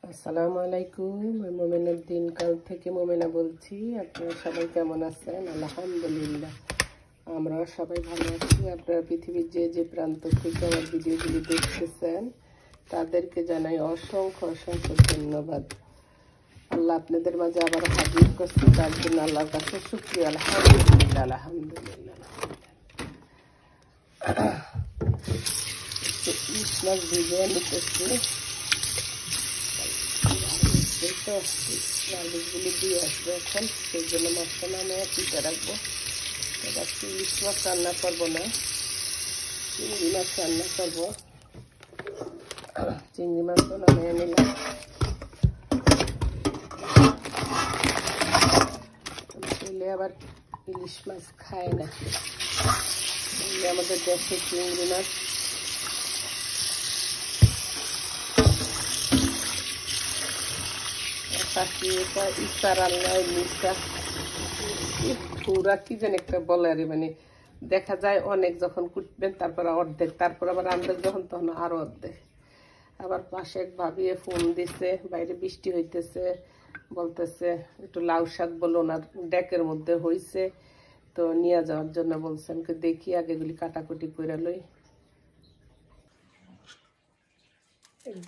আসসালামু আলাইকুম। আমি মোমেনের দিনকাল থেকে মোমেনা বলছি। আপনারা সবাই কেমন আছেন? আলহামদুলিল্লাহ, আমরা সবাই ভালো আছি। আপনারা পৃথিবীর যে যে প্রান্ত থেকে আমার ভিডিওগুলি দেখতেছেন তাদেরকে জানাই অসংখ্য অসংখ্য ধন্যবাদ। আল্লাহ আপনাদের মাঝে আবার হাজির করছে, তার জন্য আল্লাহর কাছে শুকরিয়া। আলহামদুলিল্লাহ আলহামদুলিল্লাহ। মাছ ভিজে নিতেছি, তো মাছগুলি দিয়ে আসবো এখন, সেই জন্য মাছটা নামে পিঠে রাখবো। এবার ইলিশ মাছ রান্না করবো না, চিংড়ি মাছ রান্না করবো। চিংড়ি মাছও নামিয়ে নিলাম। ছেলে আবার ইলিশ মাছ খায় না, আমাদের দেশে চিংড়ি মাছ পুরা কি যেন একটা বলে আরে, মানে দেখা যায় অনেক, যখন কুটবেন তারপর অর্ধেক, তারপর আবার আন্দাজ যখন তখন আরো অর্ধেক। আবার পাশে এক ভাবিয়ে ফোন দিছে, বাইরে বৃষ্টি হইতেছে, বলতেছে একটু লাউ শাক বলো না, ডেকের মধ্যে হইছে, তো নিয়ে যাওয়ার জন্য বলছেন। দেখি আগে এগুলি কাটাকুটি করে লই।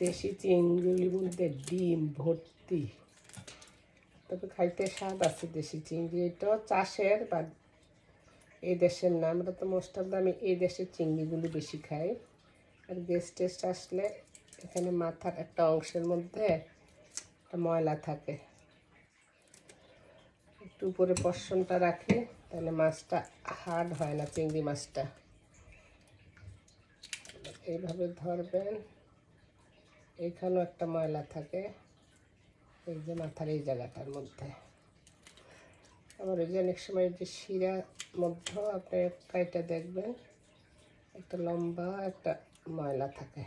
দেশি চিংড়ির মধ্যে ডিম ভর্তি, তবে খাইতে স্বাদ আছে দেশি চিংড়ি। এটাও চাষের বা এই দেশের না, আমরা তো মোস্ট অফ আমি এই দেশের চিংড়িগুলি বেশি খাই। আর গেস্ট টেস্ট আসলে এখানে মাথার একটা অংশের মধ্যে একটা ময়লা থাকে, একটু উপরে পশমটা রাখি, তাহলে মাছটা হার্ড হয় না। চিংড়ি মাছটা এইভাবে ধরবেন, এইখানেও একটা ময়লা থাকে, এই যে মাথার এই জায়গাটার মধ্যে। আবার ওই যে অনেক সময় যে শিরার মধ্যে আপনি কাইটা দেখবেন একটা লম্বা একটা ময়লা থাকে।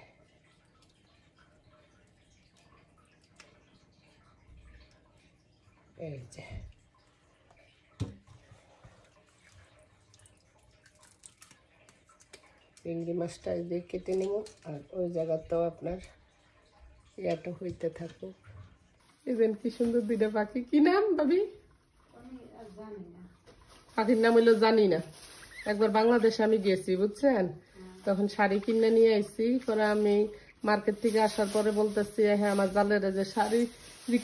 এই যে চিংড়ি মাছটা দিয়ে কেটে নেব, আর ওই জায়গাতেও আপনার ইয়াটা হইতে থাকুক। এবেন কি সুন্দর দুইটা পাখি, কি নাম ভাবি? পাখির নাম হইলো জানি না। একবার বাংলাদেশে আমি গেছি বুঝছেন, তখন শাড়ি কিনে নিয়ে আইছি। পরে আমি মার্কেট থেকে আসার পরে বলতেছি, হ্যাঁ আমার জালের যে শাড়ি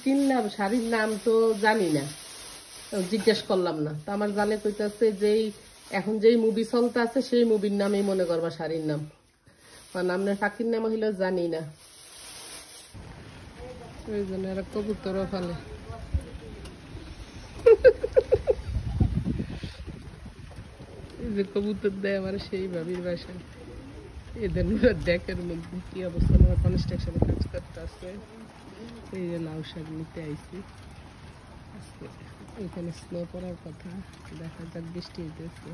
কিনলাম, শাড়ির নাম তো জানি না, জিজ্ঞেস করলাম না। তো আমার জালে কইতেছে যেই এখন যেই মুভি চলতে আছে সেই মুভির নামই মনে করবা শাড়ির নাম, কারণ আপনার পাখির নাম হইলো জানি না। ওই জন্য এরা কবুতরও ফেলে। যে কবুতর দেয় আমার সেই ভাবির বাসায়, এদের ডেকের মধ্যে কি অবস্থা। আমার কনস্ট্রাকশনে কাজ করতে আছে। এই যে লাউ শাক নিতে আইছি আজকে, এখানে স্নো পড়ার কথা, দেখা যাক বৃষ্টি হইতেছে।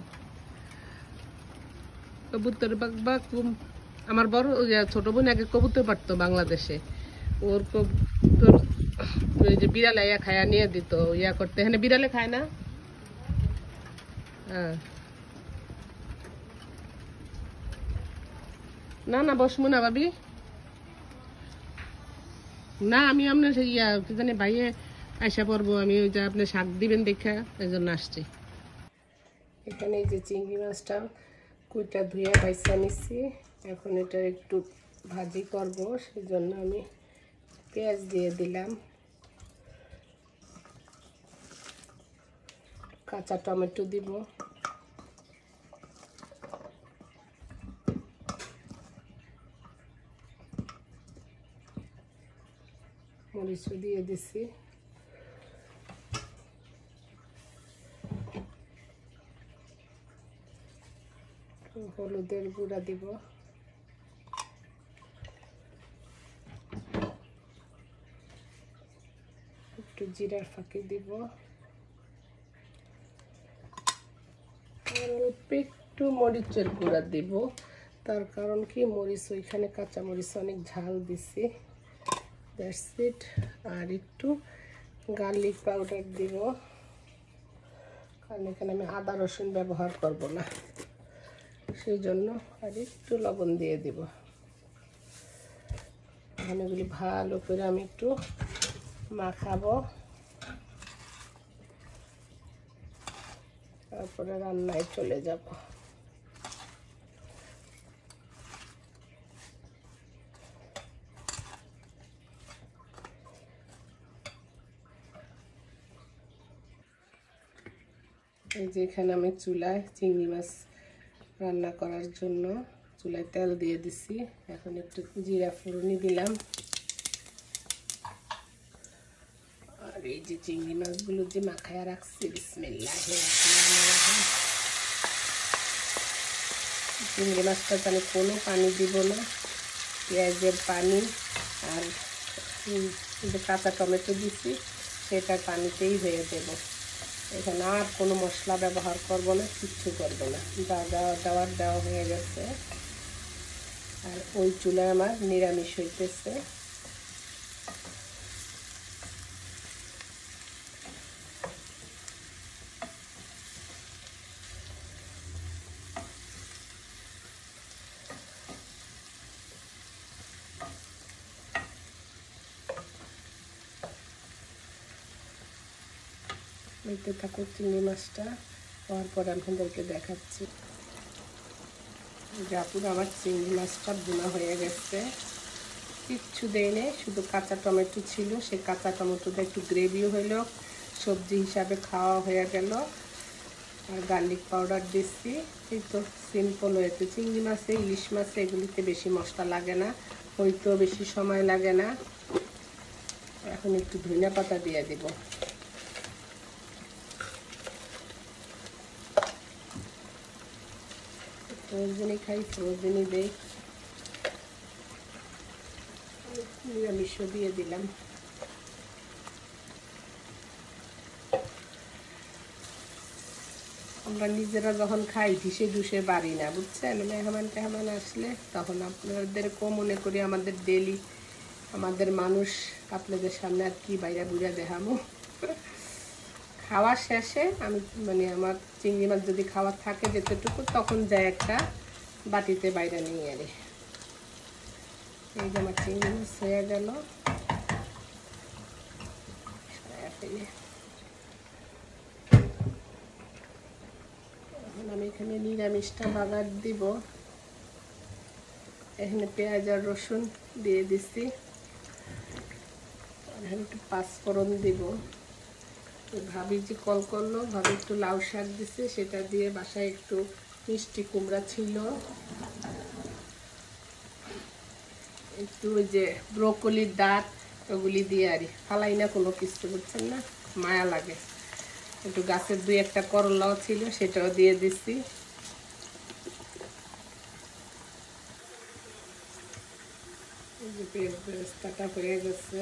কবুতর আমার বড় ছোট বোন আগে কবুতর পারতো বাংলাদেশে, ওর কবুতর ওই যে বিড়ালে ইয়া খায়া নিয়ে দিত, ইয়া করতে। এখানে বিড়ালে খায় না। হ্যাঁ না না, বসমু না ভাবি, না আমি আপনার ইয়া কি জানি ভাইয়ে আইসা পড়বো, আমি ওই যে আপনি শাক দিবেন দেখা এই জন্য আসছি। এখানে এই যে চিংড়ি মাছটা কুইটা ধুয়ে বাইসা নিচ্ছি, এখন এটা একটু ভাজি করব, সেই জন্য আমি পেঁয়াজ দিয়ে দিলাম, কাঁচা টমেটো দিব, মরিচও দিয়ে দিছি, হলুদের গুঁড়া দিব, একটু জিরার ফাঁকি দিব, আর অল্প একটু মরিচের গুঁড়া দিব। তার কারণ কি, মরিচ ওইখানে কাঁচা মরিচ অনেক ঝাল দিছি, দ্যাটস ইট। আর একটু গার্লিক পাউডার দিব, কারণ এখানে আমি আদা রসুন ব্যবহার করব না, সেই জন্য। আর একটু লবণ দিয়ে দিব। এখন এগুলি ভালো করে আমি একটু মাখাবো, তারপরে রান্নায় চলে যাব। এই যে এখানে আমি চুলায় চিংড়ি মাছ রান্না করার জন্য চুলায় তেল দিয়ে দিছি। এখন একটু জিরা ফোড়নি দিলাম, আর এই যে চিংড়ি মাছগুলো যে মাখায়া রাখছি, বিসমিল্লাহির রহমানির রহিম। চিংড়ি মাছটাতে আমি কোনো পানি দিব না, পেঁয়াজের পানি আর যে কাঁচা টমেটো দিছি সেটার পানিতেই হয়ে দেব। এখানে আর কোনো মশলা ব্যবহার করব না, কিচ্ছু করব না, দেওয়া হয়ে গেছে। আর ওই চুলায় আমার নিরামিষ হইতেছে। দেখতে থাকো চিংড়ি মাছটা হওয়ার পর আপনাদেরকে দেখাচ্ছি। পুরো আমার চিংড়ি মাছটা বোনা হয়ে গেছে, কিচ্ছু দেই নেই, শুধু কাঁচা টমেটো ছিল, সেই কাঁচা টমেটোটা একটু গ্রেভিও হইলো, সবজি হিসাবে খাওয়া হয়ে গেল। আর গার্লিক পাউডার দিচ্ছি। এই তো সিম্পল হয়েছে। চিংড়ি মাছে, ইলিশ মাছে এগুলিতে বেশি মশলা লাগে না, হয়তো বেশি সময় লাগে না। এখন একটু ধনিয়া পাতা দিয়ে দিব। ফ্রোজেনই খাই, ফ্রোজেনই দেই, নিরামিষও দিয়ে দিলাম। আমরা নিজেরা যখন খাই ঢিসে ঢুসে বাড়ি না, বুঝছেন? মেহমান আসলে তখন আপনাদেরকেও মনে করি আমাদের ডেলি আমাদের মানুষ, আপনাদের সামনে আর কি বাইরা বুঝা দেখামো। খাওয়া শেষে আমি আমার চিংড়ি মাছ যদি খাওয়ার থাকে যেতটুকু, তখন যায় একটা বাটিতে বাইরে নিয়ে আরে। এই যে আমার চিংড়ি মাছ হয়ে গেল। এখন আমি এখানে নিরামিষটা বাগার দিব। এখানে পেঁয়াজ আর রসুন দিয়ে দিচ্ছি, এখানে একটু পাঁচফোড়ন দিব। ভাবি যে কল করলো, ভাবি একটু লাউ শাক দিছে, সেটা দিয়ে বাসায় একটু মিষ্টি কুমড়া ছিল, একটু ওই যে ব্রোকলির দাঁত ওগুলি দিয়ে আর ফালাই না কোনো কিছু, বুঝছেন না, মায়া লাগে। একটু গাছের 2-1টা করলাও ছিল, সেটাও দিয়ে দিচ্ছি। এই যে পেঁয়াজটা হয়ে গেছে,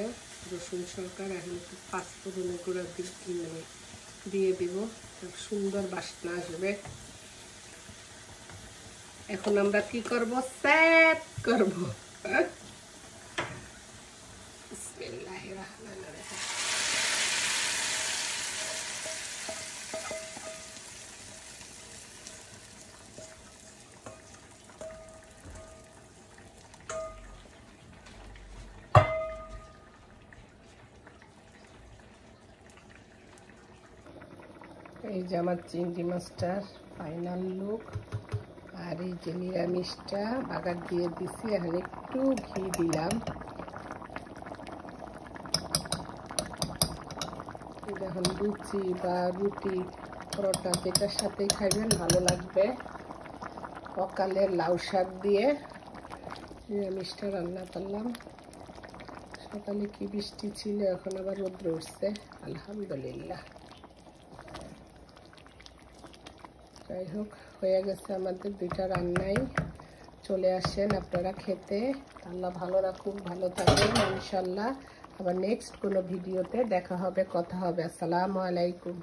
রসুন সরকার। এখন একটু পাঁচফোড়নের গুঁড়া দিয়ে দিব, সুন্দর বাসনা আসবে। এখন আমরা কি করব? সেট করব। বিসমিল্লাহির রহমানির রহিম। এই যে আমার চিংড়ি মাছটার ফাইনাল লুক। আর এই যে নিরামিষটা বাগার দিয়ে দিছি, এখন একটু ঘি দিলাম। এখন লুচি বা রুটি, পরোটা যেটার সাথেই খাইবেন ভালো লাগবে। সকালের লাউ শাক দিয়ে নিরামিষটা রান্না করলাম। সকালে কি বৃষ্টি ছিল, এখন আবার রোদ্র উঠছে, আলহামদুলিল্লাহ। যাই হোক, হয়ে গেছে আমাদের 2টা রান্নাই। চলে আসেন আপনারা খেতে। আল্লাহ ভালো রাখুন, ভালো থাকবেন ইনশাল্লাহ। আবার নেক্সট কোনো ভিডিওতে দেখা হবে, কথা হবে। আসসালামু আলাইকুম।